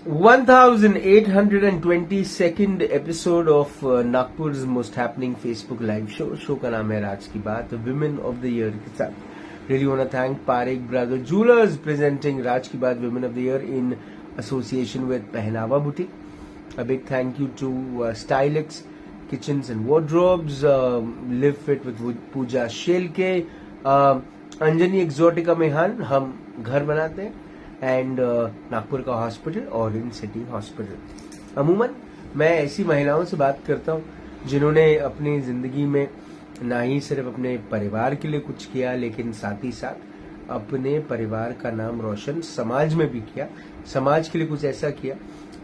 1822nd episode of नागपुर's most happening Facebook live show. Show का नाम है राज की बात, विमेन ऑफ द ईयर के साथ. Really want to thank Parekh Brother Jewelers presenting Raj Ki Baat Women of the Year in association with Pehnawa Boutique. A big thank you to Stylix Kitchens and Wardrobes, Live Fit with Pooja Shelke, Anjani Exotica में हम घर बनाते हैं, and Nagpur का hospital, orange city hospital. अमूमन मैं ऐसी महिलाओं से बात करता हूं जिन्होंने अपनी जिंदगी में ना ही सिर्फ अपने परिवार के लिए कुछ किया, लेकिन साथ ही साथ अपने परिवार का नाम रोशन समाज में भी किया, समाज के लिए कुछ ऐसा किया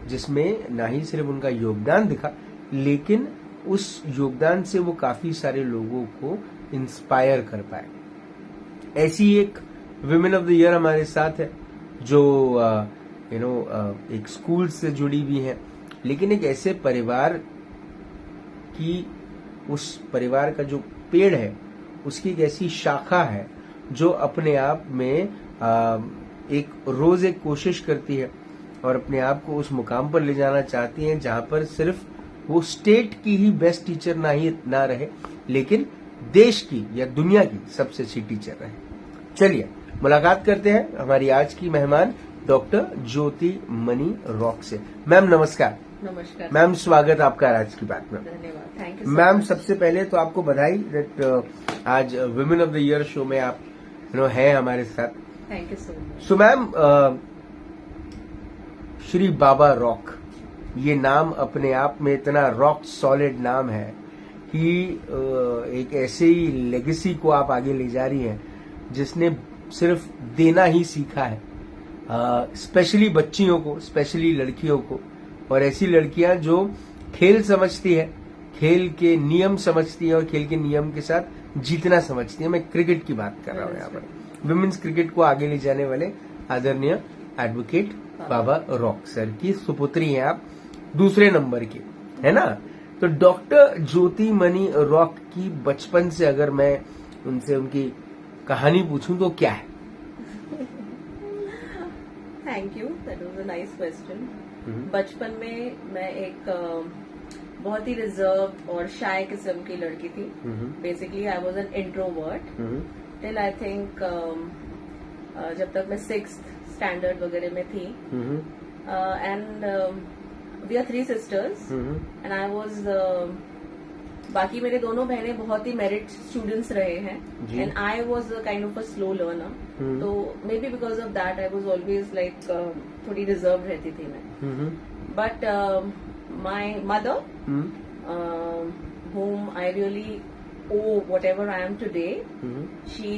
जिसमें ना ही सिर्फ उनका योगदान दिखा, लेकिन उस योगदान से वो काफी सारे लोगों को इंस्पायर कर पाए. ऐसी एक विमेन ऑफ द ईयर हमारे साथ है जो एक स्कूल से जुड़ी हुई है, लेकिन एक ऐसे परिवार की, उस परिवार का जो पेड़ है उसकी एक ऐसी शाखा है जो अपने आप में एक रोज एक कोशिश करती है और अपने आप को उस मुकाम पर ले जाना चाहती है जहां पर सिर्फ वो स्टेट की ही बेस्ट टीचर ना रहे, लेकिन देश की या दुनिया की सबसे अच्छी टीचर रहे. चलिए मुलाकात करते हैं हमारी आज की मेहमान डॉक्टर ज्योति मनी रॉक से. मैम नमस्कार. नमस्कार मैम, स्वागत आपका राज की बात में. धन्यवाद. थैंक यू मैम, सबसे पहले तो आपको बधाई दैट आज women of the year show में आप हैं हमारे साथ. Thank you so much. So ma'am, Shri Baba rock, ये नाम अपने आप में इतना रॉक सॉलिड नाम है कि एक ऐसे ही लेगेसी को आप आगे ले जा रही हैं जिसने सिर्फ देना ही सीखा है, स्पेशली बच्चियों को, स्पेशली लड़कियों को, और ऐसी लड़कियां जो खेल समझती है, खेल के नियम समझती है और खेल के नियम के साथ जीतना समझती है. मैं क्रिकेट की बात कर रहा हूं यहाँ पर. विमेन्स क्रिकेट को आगे ले जाने वाले आदरणीय एडवोकेट बाबा रॉक सर की सुपुत्री हैं आप, दूसरे नंबर की, है ना. तो डॉक्टर ज्योति मनी रॉक की बचपन से अगर मैं उनसे उनकी कहानी पूछूं तो क्या है? Thank you, that was a nice question. बचपन में मैं एक बहुत ही रिजर्व और शाय किस्म की लड़की थी. Basically I was an introvert till I think जब तक मैं 6th स्टैंडर्ड वगैरह में थी. And we are 3 sisters and I was, बाकी मेरे दोनों बहनें बहुत ही मेरिट स्टूडेंट्स रहे हैं, and I was kind of a slow learner. तो maybe because of that I was always like थोड़ी रिजर्व रहती थी मैं. But my mother, whom I really owe whatever I am today, she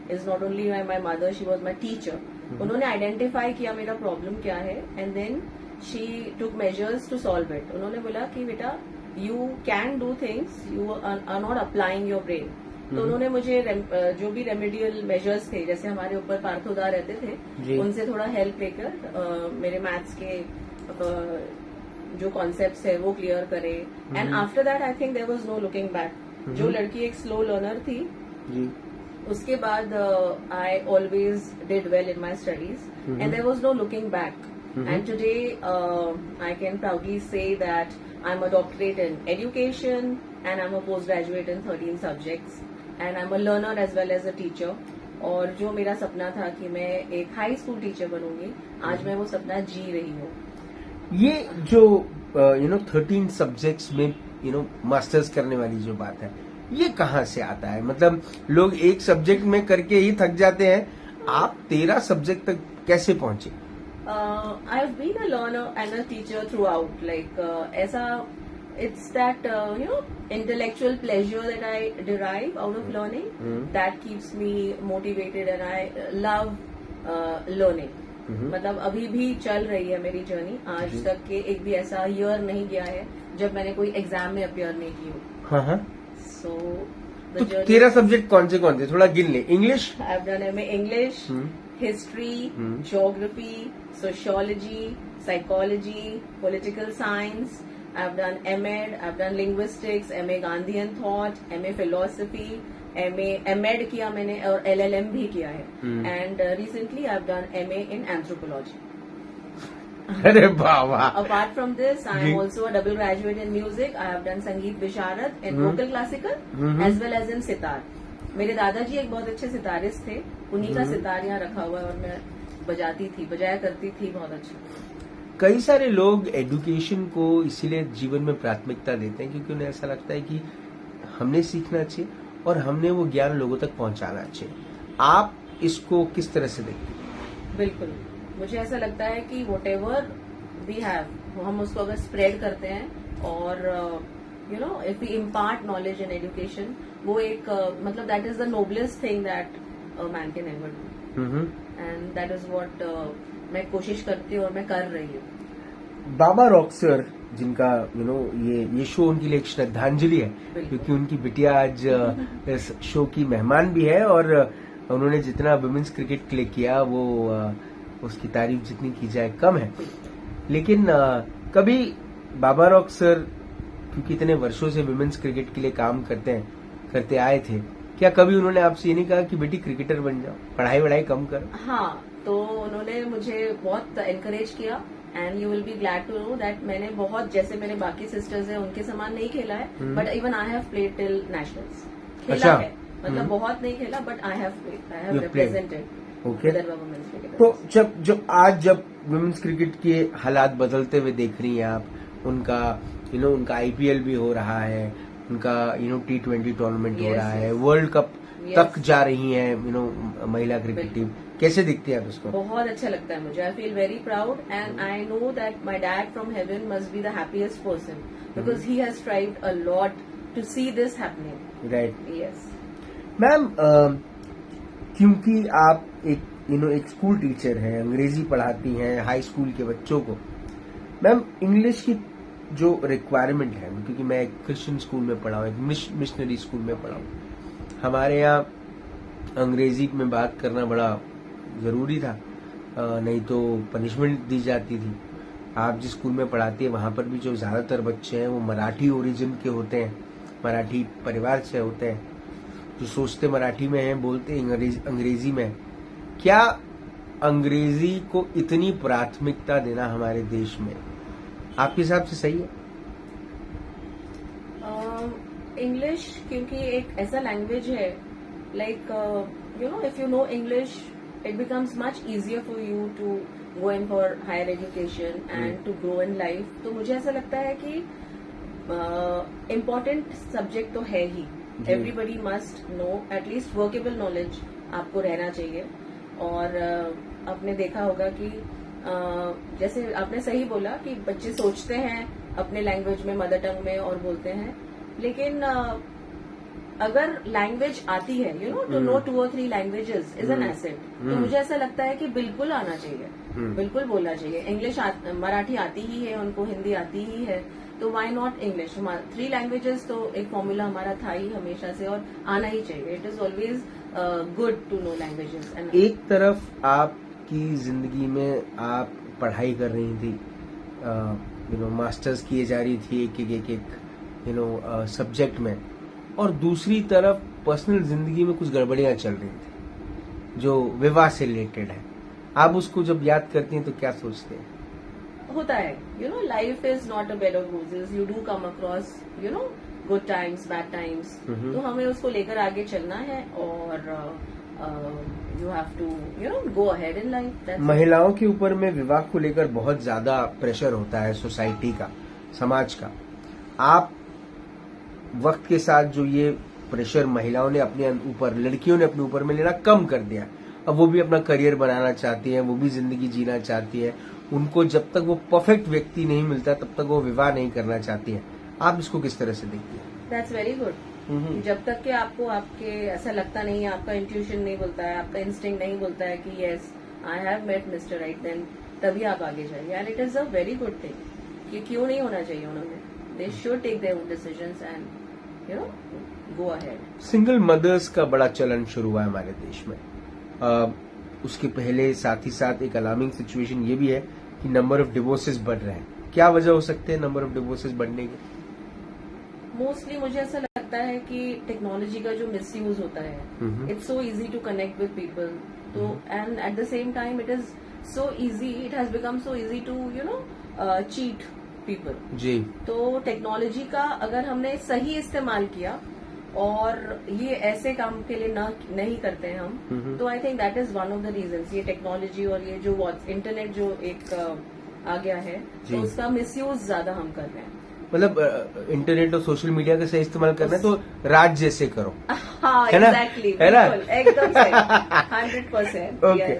is not only my mother, she was my teacher. उन्होंने identify किया मेरा problem क्या है, and then she took measures to solve it. उन्होंने बोला कि बेटा you can do things, you are not applying your brain. तो उन्होंने मुझे जो भी रेमेडियल मेजर्स थे, जैसे हमारे ऊपर पार्थोदा रहते थे, उनसे थोड़ा हेल्प लेकर मेरे मैथ्स के जो कॉन्सेप्ट्स है वो क्लियर करे. And after that I think there was no looking back. जो लड़की एक स्लो लर्नर थी, उसके बाद I always did well in my studies and there was no looking back. And today I can proudly say that I am a doctorate in education and I am a post graduate in 13 subjects and I am a learner as well as a teacher. और जो मेरा सपना था कि मैं एक high school teacher बनूंगी, आज मैं वो सपना जी रही हूँ. ये जो 13 सब्जेक्ट्स में मास्टर्स करने वाली जो बात है, ये कहाँ से आता है? मतलब लोग एक सब्जेक्ट में करके ही थक जाते हैं, आप 13 सब्जेक्ट तक कैसे पहुंचे? I have been a learner and a teacher throughout. Like ऐसा, it's that intellectual pleasure that I derive out of learning that keeps me motivated, and I love learning. मतलब अभी भी चल रही है मेरी जर्नी. आज तक के एक भी ऐसा ईयर नहीं गया है जब मैंने कोई एग्जाम में अपियर नहीं की हो. सो 13 सब्जेक्ट कौन से थोड़ा गिन ले. English, I have done MA English, history, geography, sociology, psychology, political science. I've done MEd, I've done linguistics, MA Gandhian thought, MA philosophy, MEd किया मैंने और LLM भी किया है. And recently I've done MA in anthropology. अरे बाबा. Apart from this, I ji. am also a double graduate in music. I have done Sangeet Visharad in vocal classical as well as in sitar. मेरे दादाजी एक बहुत अच्छे sitarist थे, उन्हीं का सितार यहाँ रखा हुआ है और मैं बजाया करती थी बहुत अच्छा. कई सारे लोग एजुकेशन को इसीलिए जीवन में प्राथमिकता देते हैं क्योंकि उन्हें ऐसा लगता है कि हमने सीखना चाहिए और हमने वो ज्ञान लोगों तक पहुंचाना चाहिए. आप इसको किस तरह से देखते हैं? बिल्कुल, मुझे ऐसा लगता है कि वॉट एवर वी हैव हम उसको अगर स्प्रेड करते हैं और you know if we impart knowledge in education, वो एक मतलब that is the noblest thing that man can ever do and that is what मैं कोशिश करती हूँ और मैं कर रही हूँ. बाबा रॉक सर जिनका ये शो उनके लिए एक श्रद्धांजलि है क्योंकि उनकी बिटिया आज इस शो की मेहमान भी है और उन्होंने जितना वुमेन्स क्रिकेट के लिए किया वो उसकी तारीफ जितनी की जाए कम है. लेकिन कभी बाबा रॉक सर क्योंकि इतने वर्षों से वुमेन्स क्रिकेट के लिए काम करते आए थे, क्या कभी उन्होंने आपसे ये नहीं कहा कि बेटी क्रिकेटर बन जाओ, पढ़ाई कम करो? हाँ, तो उन्होंने मुझे बहुत एनकरेज किया and you will be glad to know that मैंने बहुत, जैसे मेरे बाकी सिस्टर्स हैं उनके समान नहीं खेला है, but even I have played till nationals. खेला है, मतलब बहुत नहीं खेला, but I have represented Vidarbha women's cricket. तो जब वुमेन्स क्रिकेट के हालात बदलते हुए देख रही हैं आप, उनका आईपीएल भी हो रहा है, उनका T20 टूर्नामेंट हो रहा है, वर्ल्ड कप तक जा रही हैं महिला क्रिकेट टीम, कैसे दिखती है आप उसको? बहुत अच्छा लगता है मुझे. I feel very proud and I know that my dad from heaven must be the happiest person because he has tried a lot to see this happening. Right. Yes ma'am, क्योंकि आप एक स्कूल टीचर हैं, अंग्रेजी पढ़ाती हैं high school के बच्चों को, मैम इंग्लिश की जो रिक्वायरमेंट है, क्योंकि मैं एक क्रिश्चियन स्कूल में पढ़ा हूँ, एक मिशनरी स्कूल में पढ़ा हूँ, हमारे यहाँ अंग्रेजी में बात करना बड़ा जरूरी था, नहीं तो पनिशमेंट दी जाती थी. आप जिस स्कूल में पढ़ाती है वहां पर भी जो ज्यादातर बच्चे हैं वो मराठी ओरिजिन के होते हैं, मराठी परिवार से होते हैं, जो सोचते मराठी में हैं, बोलते अंग्रेजी में. क्या अंग्रेजी को इतनी प्राथमिकता देना हमारे देश में आपके हिसाब से सही है? इंग्लिश क्योंकि एक ऐसा लैंग्वेज है, like if you know English, it becomes much easier for you to go in for higher education and to grow in life. तो मुझे ऐसा लगता है कि इम्पोर्टेंट सब्जेक्ट तो है ही. Everybody must know at least workable knowledge आपको रहना चाहिए. और आपने देखा होगा कि जैसे आपने सही बोला कि बच्चे सोचते हैं अपने लैंग्वेज में, मदर टंग में और बोलते हैं, लेकिन अगर लैंग्वेज आती है to know 2 or 3 languages is an asset. तो मुझे ऐसा लगता है कि बिल्कुल आना चाहिए, बिल्कुल बोलना चाहिए. इंग्लिश मराठी आती ही है उनको, हिंदी आती ही है, तो व्हाई नॉट इंग्लिश. 3 लैंग्वेजेस तो एक फॉर्मूला हमारा था ही हमेशा से और आना ही चाहिए. It is always good to know languages. एक तरफ आपकी जिंदगी में आप पढ़ाई कर रही थी, मास्टर्स किए जा रही थी एक सब्जेक्ट में, और दूसरी तरफ पर्सनल जिंदगी में कुछ गड़बड़ियां चल रही थी जो विवाह से रिलेटेड है. आप उसको जब याद करती हैं तो क्या सोचते हैं? होता है, life is not a bed of roses. You do come across good times, bad times. तो हमें उसको लेकर आगे चलना है और you have to go ahead in life. महिलाओं के ऊपर में विवाह को लेकर बहुत ज्यादा प्रेशर होता है सोसाइटी का, समाज का. आप वक्त के साथ जो ये प्रेशर महिलाओं ने अपने ऊपर, लड़कियों ने अपने ऊपर में लेना कम कर दिया. अब वो भी अपना करियर बनाना चाहती हैं, वो भी जिंदगी जीना चाहती है. उनको जब तक वो परफेक्ट व्यक्ति नहीं मिलता तब तक वो विवाह नहीं करना चाहती है. आप इसको किस तरह से देखती हैं? That's very good. जब तक कि आपको आपके ऐसा लगता नहीं है, आपका इंट्यूशन नहीं बोलता है, आपका इंस्टिंक्ट नहीं बोलता है कि yes I have met mister right, then तभी आप आगे जाइए. And it is a very good thing कि क्यों नहीं होना चाहिए उन्होंने. They should take their own decisions and go ahead. Single mothers का बड़ा चलन शुरू हुआ है हमारे देश में. उसके पहले साथ ही साथ एक अलार्मिंग सिचुएशन ये भी है कि नंबर ऑफ डिवोर्सेस बढ़ रहे हैं. क्या वजह हो सकते हैं नंबर ऑफ डिवोर्सेस बढ़ने के? मोस्टली मुझे ऐसा लगता है कि टेक्नोलॉजी का जो मिसयूज होता है. It's so easy to connect with people. तो and at the same time it is so easy, it has become so easy to cheat people. जी. तो टेक्नोलॉजी का अगर हमने सही इस्तेमाल किया और ये ऐसे काम के लिए नहीं करते हैं हम, तो I think that is one of the reasons. ये टेक्नोलॉजी और ये जो इंटरनेट जो एक आ गया है, तो उसका मिसयूज ज्यादा हम कर रहे हैं. मतलब इंटरनेट और सोशल मीडिया का सही इस्तेमाल करना है तो राज जैसे करो. हाँ, है ना? एग्जैक्टली, है ना? एकदम सही, 100%. ओके.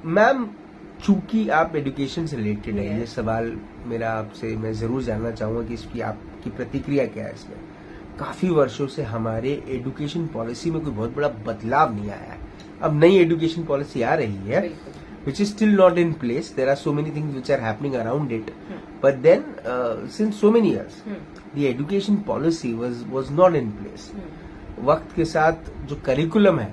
मैम, चूंकि आप एजुकेशन से रिलेटेड है, ये सवाल मेरा आपसे मैं जरूर जानना चाहूंगा कि इसकी आपकी प्रतिक्रिया क्या है. इसमें काफी वर्षों से हमारे एजुकेशन पॉलिसी में कोई बहुत बड़ा बदलाव नहीं आया है. अब नई एजुकेशन पॉलिसी आ रही है, which is still not in place. There are so many things which are happening around it. But then, since so many years, the education policy was not in place. वक्त के साथ जो curriculum है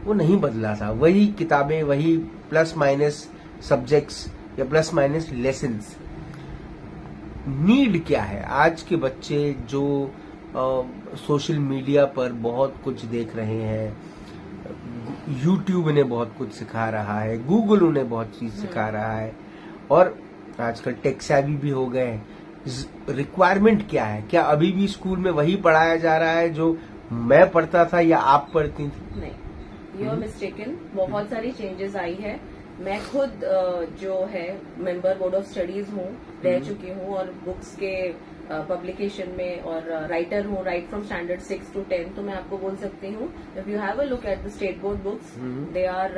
वो नहीं बदला था. वही किताबें, वही प्लस माइनस सब्जेक्ट्स या प्लस माइनस लेसन्स. नीड क्या है? आज के बच्चे जो सोशल मीडिया पर बहुत कुछ देख रहे हैं, यूट्यूब उन्हें बहुत कुछ सिखा रहा है, गूगल उन्हें बहुत चीज सिखा रहा है, और आजकल टेक सेवी भी हो गए हैं. रिक्वायरमेंट क्या है? क्या अभी भी स्कूल में वही पढ़ाया जा रहा है जो मैं पढ़ता था या आप पढ़ती थी? नहीं, यू आर मिस्टेकन. बहुत सारी चेंजेस आई है. मैं खुद जो है मेंबर बोर्ड ऑफ स्टडीज हूँ, रह चुकी हूँ, और बुक्स के पब्लिकेशन में और राइटर हूँ, राइट फ्रॉम स्टैंडर्ड 6 to 10. तो मैं आपको बोल सकती हूँ, if you have a look at the state board books, they are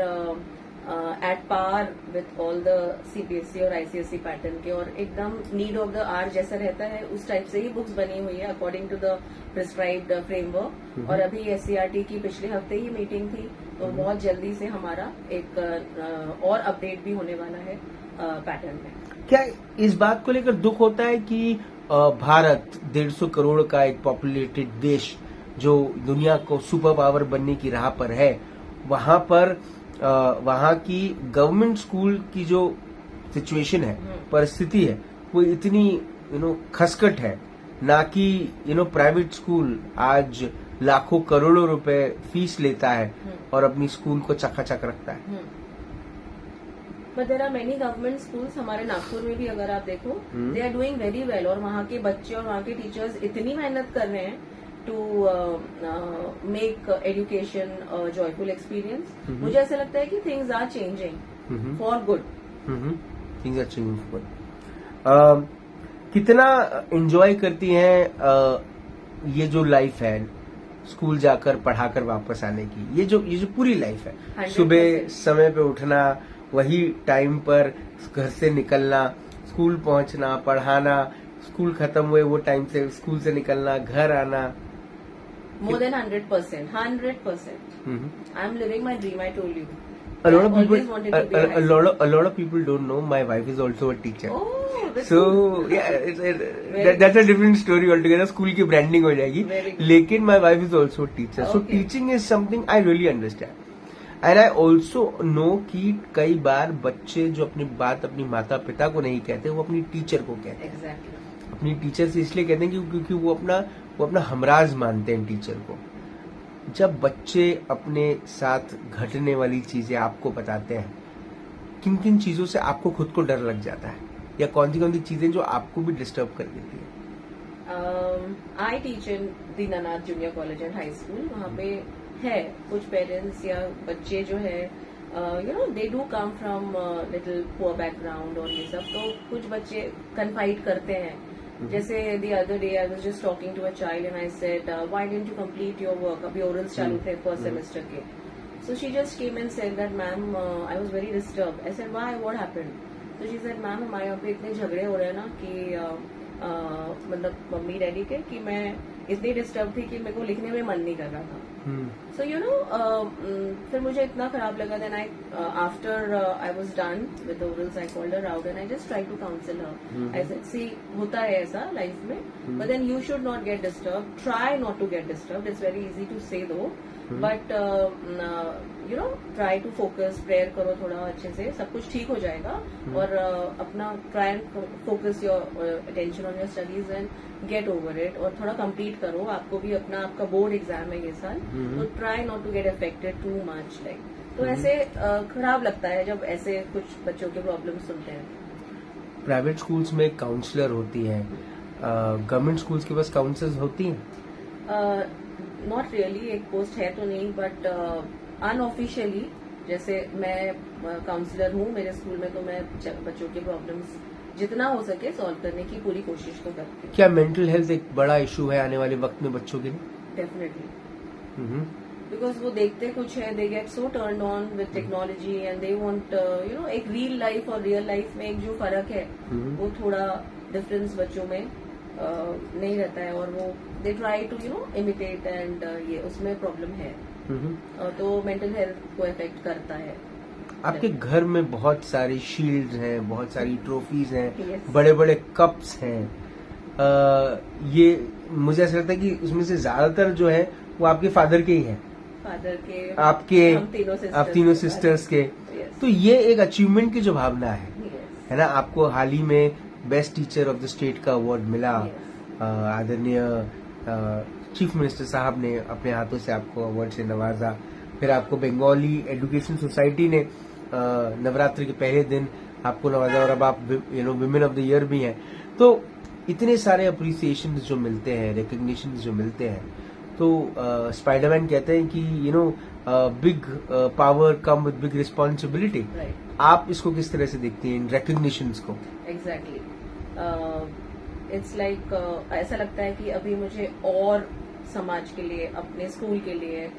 at par with all the CBSE और आईसीएसई पैटर्न के, और एकदम नीड ऑफ द आर जैसा रहता है उस टाइप से ही बुक्स बनी हुई है according to the prescribed framework. और अभी एससीईआरटी की पिछले हफ्ते ही मीटिंग थी, तो बहुत जल्दी से हमारा एक और अपडेट भी होने वाला है पैटर्न में. क्या इस बात को लेकर दुख होता है कि भारत 150 करोड़ का एक पॉपुलेटेड देश जो दुनिया को सुपर पावर बनने की राह पर है, वहां पर वहां की गवर्नमेंट स्कूल की जो सिचुएशन है, परिस्थिति है, वो इतनी खसकट है, ना कि प्राइवेट स्कूल आज लाखों करोड़ों रुपए फीस लेता है और अपनी स्कूल को चकाचक रखता है. But there are many government schools. हमारे नागपुर में भी अगर आप देखो, they are doing very well, और वहाँ के बच्चे और वहाँ के टीचर्स इतनी मेहनत कर रहे हैं to make education joyful experience. मुझे ऐसा लगता है कि things are changing for good. Things are changing for good. कितना एंजॉय करती हैं ये जो लाइफ है, स्कूल जाकर पढ़ाकर वापस आने की, ये जो पूरी लाइफ है, सुबह समय पे उठना, वही टाइम पर घर से निकलना, स्कूल पहुंचना, पढ़ाना, स्कूल खत्म हुए वो टाइम से स्कूल से निकलना, घर आना. More than 100%. 100%. I'm living my dream, I told you. A lot of I people, always wanted to be a lot of people don't know my wife is also a teacher. Oh, that's So cool. yeah, that's a different story altogether. School की branding हो जाएगी. लेकिन my wife is also a teacher. So teaching is something I really understand. And I also know कि कई बार बच्चे जो अपनी बात अपनी माता पिता को नहीं कहते, वो अपनी टीचर को कहते हैं. Exactly. अपनी टीचर से इसलिए कहते हैं क्योंकि वो अपना हमराज मानते हैं टीचर को. जब बच्चे अपने साथ घटने वाली चीजें आपको बताते हैं, किन किन चीजों से आपको खुद को डर लग जाता है, या कौन सी चीजें जो आपको भी डिस्टर्ब कर देती है? I teach in Dinanath junior college and high school. वहाँ पे है कुछ पेरेंट्स या बच्चे जो है they do come from little poor background और ये सब, तो कुछ बच्चे कन्फाइड करते हैं. जैसे the other day I was just talking to a child and I said, why didn't you complete your work? अभी orals चालू थे फर्स्ट सेमेस्टर के. So she just came and said that ma'am, I was very disturbed. I said, why? What happened? So she said, ma'am, हमारे यहाँ पे इतने झगड़े हो रहे हैं ना कि मतलब मम्मी डैडी के, कि मैं इतनी डिस्टर्ब थी कि मेरे को लिखने में मन नहीं कर रहा था. So फिर मुझे इतना खराब लगा. Then after I was done with the orals, I called her out and I just tried to counsel her. I said, see, होता है ऐसा लाइफ में, but then you should not get disturbed. Try not to get disturbed. It's very easy to say though, but try to focus, prayer करो थोड़ा अच्छे से, सब कुछ ठीक हो जाएगा. और अपना try and focus your attention on your studies and get over it, और थोड़ा complete करो. आपको भी आपका बोर्ड एग्जाम है ये साल, तो try not to get affected too much. Like तो ऐसे खराब लगता है जब ऐसे कुछ बच्चों के प्रॉब्लम सुनते हैं। प्राइवेट स्कूल्स में काउंसलर होती है, गवर्नमेंट स्कूल्स के पास काउंसलर्स होती हैं? नॉट रियली, एक पोस्ट है तो नहीं, बट अनऑफिशियली जैसे मैं काउंसलर हूँ मेरे स्कूल में, तो मैं बच्चों के प्रॉब्लम्स जितना हो सके सॉल्व करने की पूरी कोशिश तो करती हूँ। क्या मेंटल हेल्थ एक बड़ा इशू है आने वाले वक्त में बच्चों के लिए? डेफिनेटली, बिकॉज वो देखते कुछ है, they get so turned on with technology and they want एक रियल लाइफ और रियल लाइफ में एक जो फर्क है वो थोड़ा डिफरेंस बच्चों में नहीं रहता है, और वो they try to imitate and ये उसमें प्रॉब्लम है। तो मेंटल हेल्थ को इफेक्ट करता है। आपके घर में बहुत सारी शील्ड्स हैं, बहुत सारी ट्रॉफीज हैं, Yes. बड़े बड़े कप्स हैं, ये मुझे ऐसा लगता है कि उसमें से ज्यादातर जो है वो आपके फादर के ही हैं, फादर के, आपके, आप तीनों के सिस्टर्स के। Yes. तो ये एक अचीवमेंट की जो भावना है Yes. है ना। आपको हाल ही में best teacher of the state का अवार्ड मिला। Yes. आदरणीय चीफ मिनिस्टर साहब ने अपने हाथों से आपको अवार्ड से नवाजा। फिर आपको बंगाली एजुकेशन सोसाइटी ने नवरात्रि के पहले दिन आपको नवाजा, और अब आप विमेन ऑफ द ईयर भी हैं। तो इतने सारे अप्रिसिएशन जो मिलते हैं, रिकग्निशन जो मिलते हैं, तो स्पाइडरमैन कहते हैं कि big power come with big responsibility. Right. आप इसको किस तरह से देखती हैं इन रिकग्निशंस को? एग्जैक्टली, इट्स लाइक ऐसा लगता है कि अभी मुझे और समाज के लिए, अपने स्कूल के लिए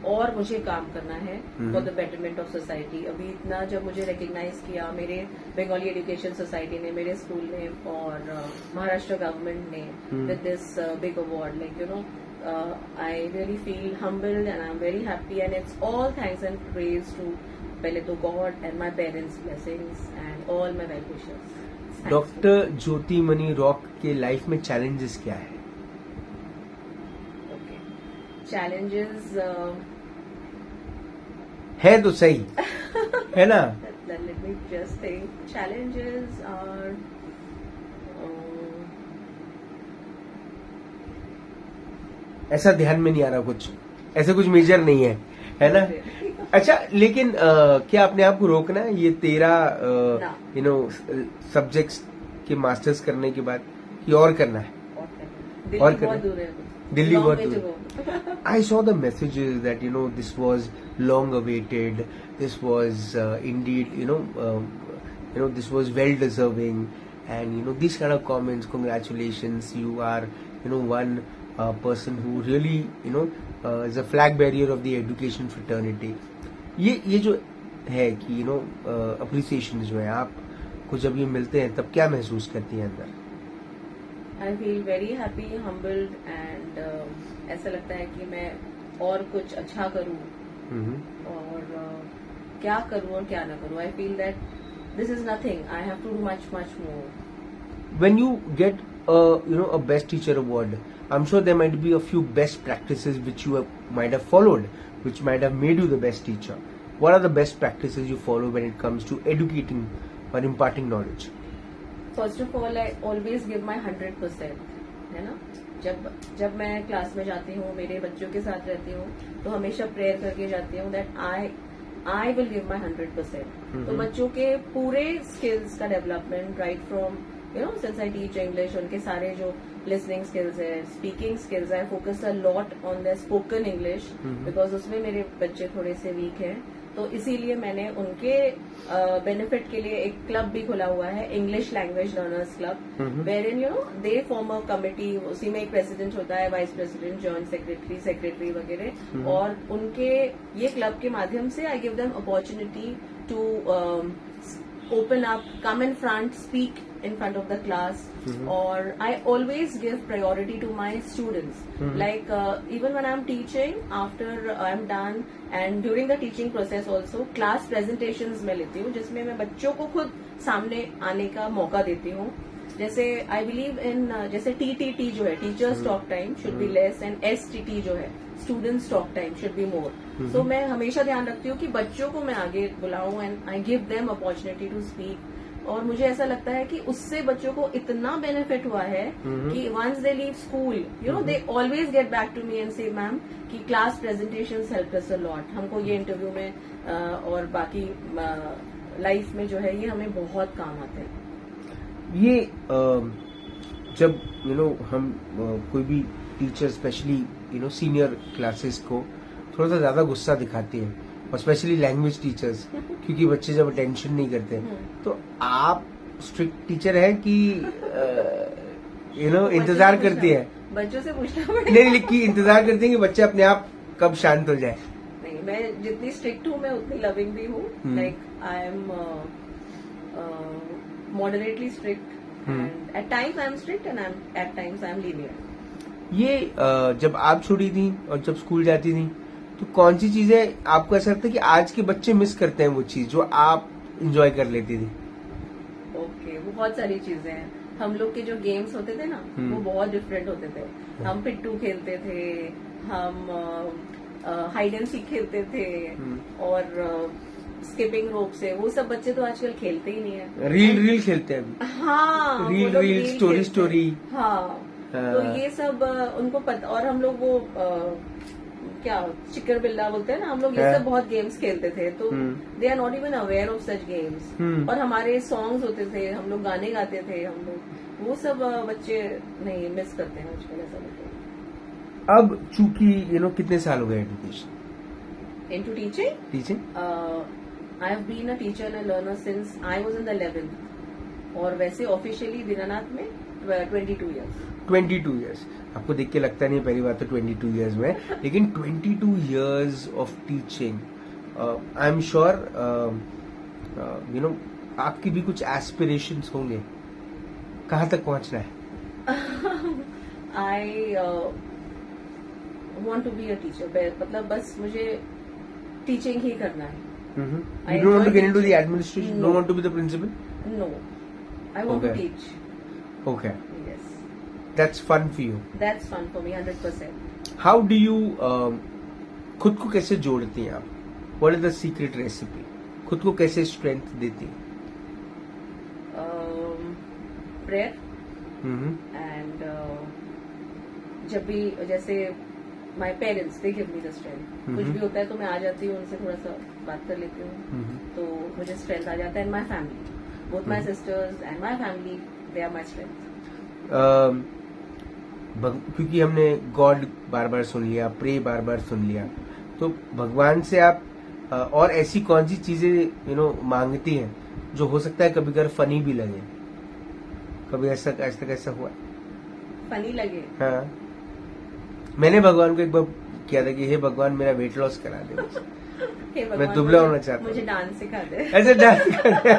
और मुझे काम करना है for the betterment of society. अभी इतना जब मुझे रिकग्नाइज किया मेरे बंगाली एजुकेशन सोसाइटी ने, मेरे स्कूल ने, और महाराष्ट्र गवर्नमेंट ने with this big award, like I really feel humbled and I am very happy, and it's all thanks and praise to पहले तो God and my parents blessings and all my well wishers. Doctor Jyotimani Rock के life में challenges क्या है? Challenges है तो सही है ना। let me just think. Challenges are ऐसा ध्यान में नहीं आ रहा कुछ, ऐसे कुछ मेजर नहीं है ना। अच्छा, लेकिन क्या अपने आप को रोकना है ये 13 सब्जेक्ट्स के मास्टर्स करने के बाद, कि और करना है? दिल्ली बहुत दूर है, दिल्ली Long बहुत way to दूर। go. I saw the messages that this was long awaited. This was indeed this was well deserving, and these kind of comments. Congratulations, you are one person who really is a flag bearer of the education fraternity. ये जो है कि appreciation जो है, आपको जब ये मिलते हैं तब क्या महसूस करती हैं अंदर? I feel very happy, humbled, and ऐसा लगता है कि मैं और कुछ अच्छा करूं, और क्या करूं और क्या ना करूं। I feel that this is nothing. I have to do much, much more. When you get a best teacher award, I'm sure there might be a few best practices which you might have followed, which might have made you the best teacher. What are the best practices you follow when it comes to educating or imparting knowledge? First of all I always give my 100%, है ना। जब मैं class में जाती हूँ, मेरे बच्चों के साथ रहती हूँ, तो हमेशा प्रेयर करके जाती हूँ that I will give my 100%। तो बच्चों के पूरे स्किल्स का development, right from since I teach English, उनके सारे जो लिसनिंग स्किल्स है, speaking skills, I focus a lot on the spoken English, because उसमें मेरे बच्चे थोड़े से वीक हैं। तो इसीलिए मैंने उनके बेनिफिट के लिए एक क्लब भी खुला हुआ है, English language learners club, where in they form a committee. उसी में एक प्रेसिडेंट होता है, वाइस प्रेसिडेंट, जॉइंट सेक्रेटरी वगैरह, और उनके ये क्लब के माध्यम से I give them opportunity to open up, come in front, speak in front of the class, or I always give priority to my students. Like even when I'm teaching, after I'm done and during the teaching process also, class presentations मैं लेती हूँ, जिसमें मैं बच्चों को खुद सामने आने का मौका देती हूँ। जैसे आई बिलीव इन, जैसे TTT जो है, teachers talk time should be less, and STT जो है, students talk time should be more. So मैं हमेशा ध्यान रखती हूँ कि बच्चों को मैं आगे बुलाऊं, and I give them opportunity to speak. और मुझे ऐसा लगता है कि उससे बच्चों को इतना बेनिफिट हुआ है कि once they leave school you know they always get back to me and say ma'am कि class presentation help us a lot, हमको ये इंटरव्यू में और बाकी लाइफ में जो है ये हमें बहुत काम आते हैं। ये जब हम कोई भी टीचर स्पेशली सीनियर क्लासेस को थोड़ा सा ज्यादा गुस्सा दिखाते हैं और स्पेशली लैंग्वेज टीचर्स, क्योंकि बच्चे जब अटेंशन नहीं करते, तो आप स्ट्रिक्ट टीचर है कि इंतजार करती है? बच्चों से पूछना पड़ेगा। नहीं, कि इंतजार करते हैं कि बच्चे अपने आप कब शांत हो जाए? नहीं, मैं जितनी स्ट्रिक्ट हूँ मैं उतनी लविंग भी हूँ। Like I am moderately strict and at times I am strict and at times I am lenient. ये जब आप छोटी थी और जब स्कूल जाती थी, तो कौन सी चीजें आपको ऐसा लगता है कि आज के बच्चे मिस करते हैं वो चीज जो आप इंजॉय कर लेती थी? ओके, बहुत सारी चीजें हैं। हम लोग के जो गेम्स होते थे ना वो बहुत डिफरेंट होते थे। हम पिट्टू खेलते थे, हम हाइड एंड सीक खेलते थे और स्किपिंग रोप से, वो सब बच्चे तो आजकल खेलते ही नहीं है। रील खेलते हैं। हाँ, रील स्टोरी। हाँ, तो ये सब उनको पता। और हम लोग वो क्या चिकर बिल्ला बोलते हैं ना, हम लोग ये सब बहुत गेम्स खेलते थे, तो they are not even aware of such games. और हमारे सॉन्ग्स होते थे, हम लोग गाने गाते थे, हम लोग वो सब बच्चे नहीं मिस करते हैं आजकल, ऐसा लगता है। अब चूंकि कितने साल हो गए education into teaching? I have been a teacher and a learner since I was in the 11th, और वैसे ऑफिशियली दीनानाथ में 22 ईयर्स। 22 ईयर्स। आपको देख के लगता नहीं, पहली बात तो 22 ईयर्स में, लेकिन 22 years of teaching, I am sure आपकी भी कुछ एस्पिरेशंस होंगे, कहाँ तक पहुंचना है? I want to be a teacher, मतलब बस मुझे टीचिंग ही करना है। You don't want to get into the administration? No. Don't want to be the principal? No, I want to teach. Okay. Yes. That's fun for you. That's fun for me, 100%. How do you खुद को कैसे जोड़ती हैं आप? What is the secret recipe? खुद को कैसे strength देती हैं? Prayer. And जब भी जैसे my parents, they give me the strength. कुछ भी होता है तो मैं आ जाती हूँ, उनसे थोड़ा सा बात कर लेती हूँ, तो मुझे स्ट्रेंथ आ जाता है। And my family, both my sisters and my family, they are my strength. क्योंकि हमने गॉड बार बार सुन लिया, प्रे बार बार सुन लिया, तो भगवान से आप और ऐसी कौन सी चीजें मांगती हैं जो हो सकता है कभी कभी फनी भी लगे? कभी ऐसा कैसा हुआ? फनी लगे? हाँ, मैंने भगवान को एक बार किया था कि हे भगवान मेरा वेट लॉस करा दे, मैं दुबला होना चाहता हूँ, मुझे डांस सिखा दे। ऐसे डांस कर दे।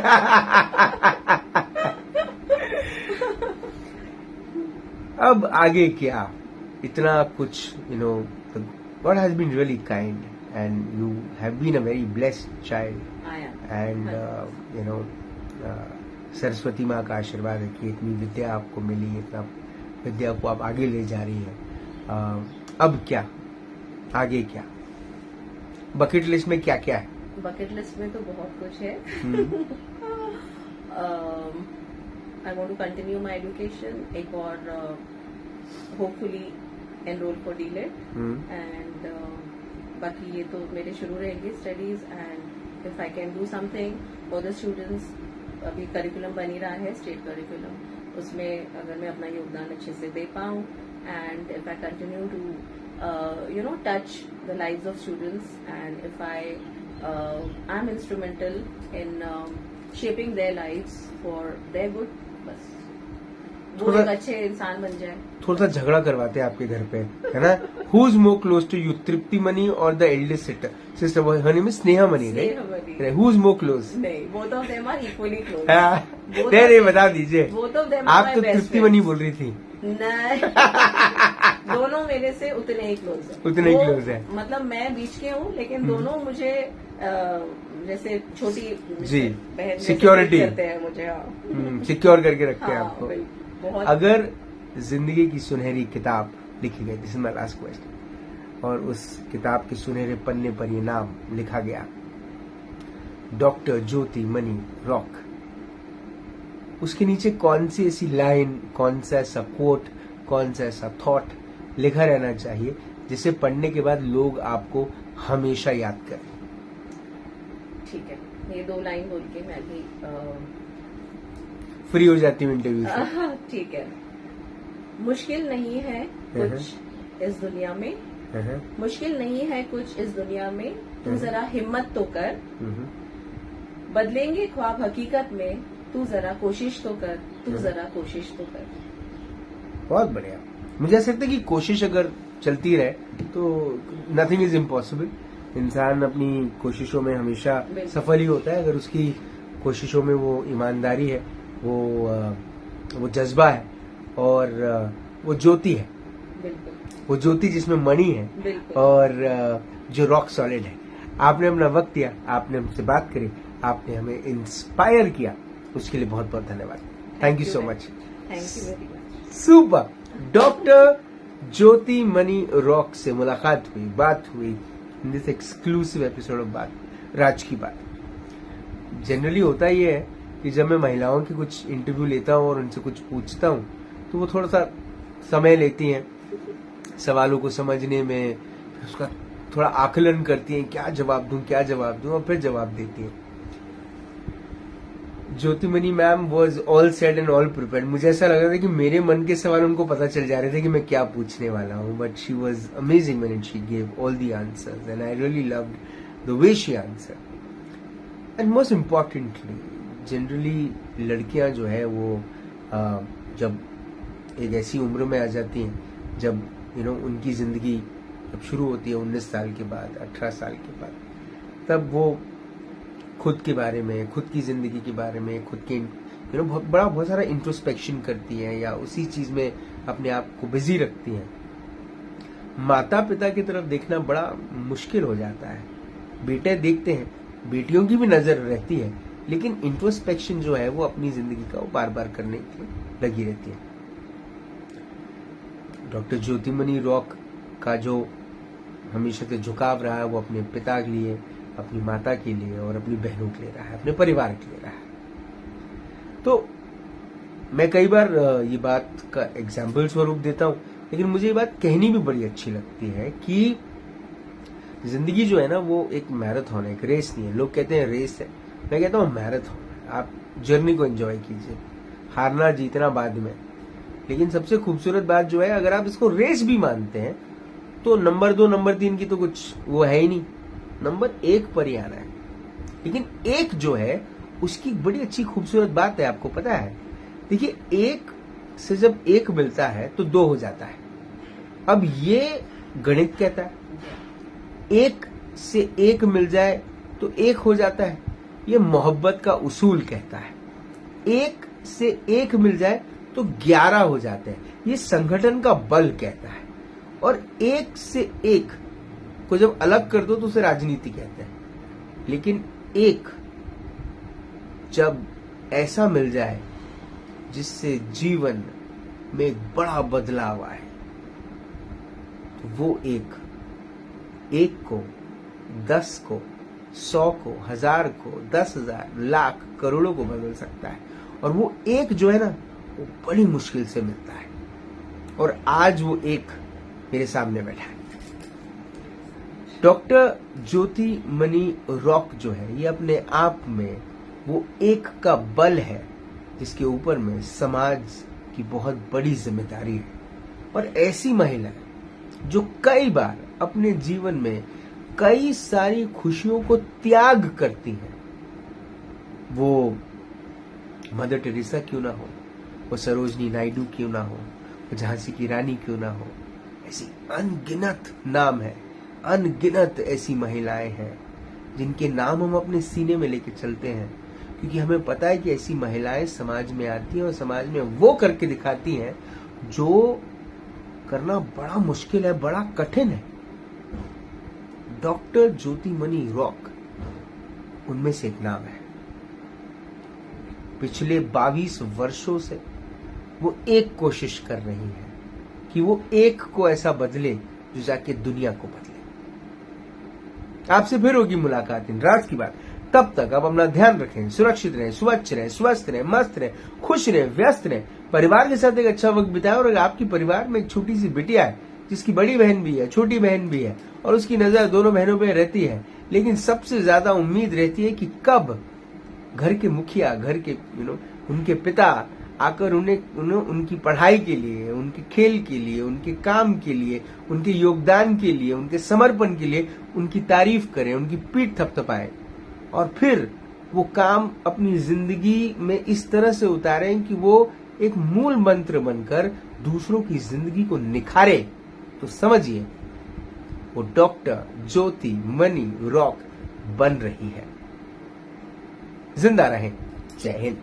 अब आगे क्या? इतना कुछ God has been really kind and you have been a very blessed child. I am. And Saraswati माँ का आशीर्वाद है कि इतनी विद्या आपको मिली, इतना विद्या को आप आगे ले जा रही है। अब क्या, आगे क्या? बकेट लिस्ट में क्या क्या है? बकेट लिस्ट में तो बहुत कुछ है। I want to continue my education, एक और hopefully enroll for D Litt, and बाकी ये तो मेरे शुरू रहेंगे studies. And if I can do something for the students, अभी करिकुलम बन ही रहा है, स्टेट करिकुलम, उसमें अगर मैं अपना योगदान अच्छे से दे पाऊँ, and if I continue to touch the lives of students, and if I'm instrumental in shaping their lives for their good, बस वो एक अच्छे इंसान बन जाए। थोड़ा सा झगड़ा करवाते हैं आपके घर पे, है ना? Who is more close to you, Tripti money or the eldest sister? Her name is Sneha money, right? Who is more close? नहीं, both of them are equally close. नहीं, बता दीजिए। Both of them are आप तो तृप्ति money बोल रही थी। नहीं, दोनों मेरे से उतने ही क्लोज है। उतने ही क्लोज है, मतलब मैं बीच के हूँ, लेकिन दोनों मुझे जैसे छोटी बहन सिक्योरिटी करते हैं मुझे, सिक्योर करके रखते हैं आपको। बहुत। अगर जिंदगी की सुनहरी किताब लिखी गई, this is my last question, और उस किताब के सुनहरे पन्ने पर ये नाम लिखा गया, डॉक्टर ज्योति मनी रॉक, उसके नीचे कौन सी ऐसी लाइन, कौन सा ऐसा कोट, कौन सा ऐसा थॉट लिखा रहना चाहिए जिसे पढ़ने के बाद लोग आपको हमेशा याद करें? ठीक है, ये 2 लाइन बोल के मैं भी फ्री हो जाती हूँ इंटरव्यू से। ठीक है। मुश्किल नहीं है कुछ इस दुनिया में, मुश्किल नहीं है कुछ इस दुनिया में, तू जरा हिम्मत तो कर, बदलेंगे ख्वाब हकीकत में, तू जरा कोशिश तो कर, तू जरा कोशिश तो कर। बहुत बढ़िया। मुझे ऐसा लगता है कि कोशिश अगर चलती रहे तो नथिंग इज इम्पॉसिबल। इंसान अपनी कोशिशों में हमेशा सफल ही होता है, अगर उसकी कोशिशों में वो ईमानदारी है, वो जज्बा है और वो ज्योति है, वो ज्योति जिसमें मणि है और जो रॉक सॉलिड है। आपने अपना वक्त दिया, आपने हमसे बात करी, आपने हमें इंस्पायर किया, उसके लिए बहुत बहुत धन्यवाद। Thank you so much. Thank you very much. Super. Doctor Jyoti Mani rock से मुलाकात हुई, बात हुई in this exclusive episode of बात राज की बात। जनरली होता ये है कि जब मैं महिलाओं की कुछ इंटरव्यू लेता हूँ और उनसे कुछ पूछता हूँ तो वो थोड़ा सा समय लेती हैं सवालों को समझने में, उसका थोड़ा आकलन करती हैं, क्या जवाब दूं और फिर जवाब देती हैं। Jyoti Mani ma'am was all set and all prepared. मुझे ऐसा लग रहा था कि मेरे मन के सवाल उनको पता चल जा रहे थे कि मैं क्या पूछने वाला हूँ, but she was amazing when she gave all the answers and I really loved the way she answered. And most importantly, generally लड़कियां जो है वो जब एक ऐसी उम्र में आ जाती हैं जब उनकी जिंदगी जब शुरू होती है 19 साल के बाद, 18 साल के बाद, तब वो खुद के बारे में, खुद की जिंदगी के बारे में, खुद के बहुत सारा इंट्रोस्पेक्शन करती हैं या उसी चीज में अपने आप को बिजी रखती हैं। माता पिता की तरफ देखना बड़ा मुश्किल हो जाता है। बेटे देखते हैं, बेटियों की भी नजर रहती है, लेकिन इंट्रोस्पेक्शन जो है वो अपनी जिंदगी का वो बार बार करने के लिए लगी रहती है। डॉक्टर ज्योति मणि रॉक का जो हमेशा से झुकाव रहा है वो अपने पिता के लिए, अपनी माता के लिए और अपनी बहनों के लिए रहा है, अपने परिवार के लिए रहा है। तो मैं कई बार ये बात का एग्जाम्पल स्वरूप देता हूं, लेकिन मुझे ये बात कहनी भी बड़ी अच्छी लगती है कि जिंदगी जो है ना वो एक मैराथन है, एक रेस नहीं है। लोग कहते हैं रेस है, मैं कहता हूँ मैराथन। आप जर्नी को एंजॉय कीजिए, हारना जीतना बाद में। लेकिन सबसे खूबसूरत बात जो है, अगर आप इसको रेस भी मानते हैं तो नंबर 2 नंबर 3 की तो कुछ वो है ही नहीं, नंबर 1 पर ही आना है। लेकिन एक जो है उसकी बड़ी अच्छी खूबसूरत बात है, आपको पता है? देखिए, 1 से जब 1 मिलता है तो 2 हो जाता है। अब ये गणित कहता है, 1 से 1 मिल जाए तो 1 हो जाता है। ये मोहब्बत का उसूल कहता है, 1 से 1 मिल जाए तो 11 हो जाते हैं। ये संगठन का बल कहता है। और 1 से 1 को जब अलग कर दो तो उसे राजनीति कहते हैं। लेकिन 1 जब ऐसा मिल जाए जिससे जीवन में एक बड़ा बदलाव आए, तो वो 1 को, 10 को, 100 को, 1000 को, 10,000, लाख, करोड़ों को बदल सकता है। और वो 1 जो है ना वो बड़ी मुश्किल से मिलता है। और आज वो 1 मेरे सामने बैठा है। डॉक्टर ज्योति मणि रॉक जो है ये अपने आप में वो 1 का बल है जिसके ऊपर में समाज की बहुत बड़ी जिम्मेदारी है। और ऐसी महिलाएं जो कई बार अपने जीवन में कई सारी खुशियों को त्याग करती हैं, वो मदर टेरेसा क्यों ना हो, वो सरोजनी नायडू क्यों ना हो, वो झांसी की रानी क्यों ना हो, ऐसी अनगिनत नाम है, अनगिनत ऐसी महिलाएं हैं जिनके नाम हम अपने सीने में लेके चलते हैं, क्योंकि हमें पता है कि ऐसी महिलाएं समाज में आती हैं और समाज में वो करके दिखाती हैं जो करना बड़ा मुश्किल है, बड़ा कठिन है। डॉक्टर ज्योति मणि रॉक उनमें से एक नाम है। पिछले 22 वर्षों से वो एक कोशिश कर रही है कि वो 1 को ऐसा बदले जो जाके दुनिया को बदले। आपसे फिर होगी मुलाकात इन राज की बात तब तक आप अपना ध्यान रखें, सुरक्षित रहें, स्वच्छ रहें, स्वस्थ रहें, मस्त रहें, खुश रहें, व्यस्त रहें, परिवार के साथ एक अच्छा वक्त बिताएं। और अगर आपकी परिवार में एक छोटी सी बिटिया है जिसकी बड़ी बहन भी है, छोटी बहन भी है, और उसकी नजर दोनों बहनों पे रहती है, लेकिन सबसे ज्यादा उम्मीद रहती है कि कब घर के मुखिया, घर के उनके पिता आकर उन्हें उनकी पढ़ाई के लिए, उनके खेल के लिए, उनके काम के लिए, उनके योगदान के लिए, उनके समर्पण के लिए उनकी तारीफ करें, उनकी पीठ थपथपाएं, और फिर वो काम अपनी जिंदगी में इस तरह से उतारें कि वो एक मूल मंत्र बनकर दूसरों की जिंदगी को निखारे। तो समझिए वो डॉक्टर ज्योति मनी रॉक बन रही है। जिंदा रहें। जय हिंद।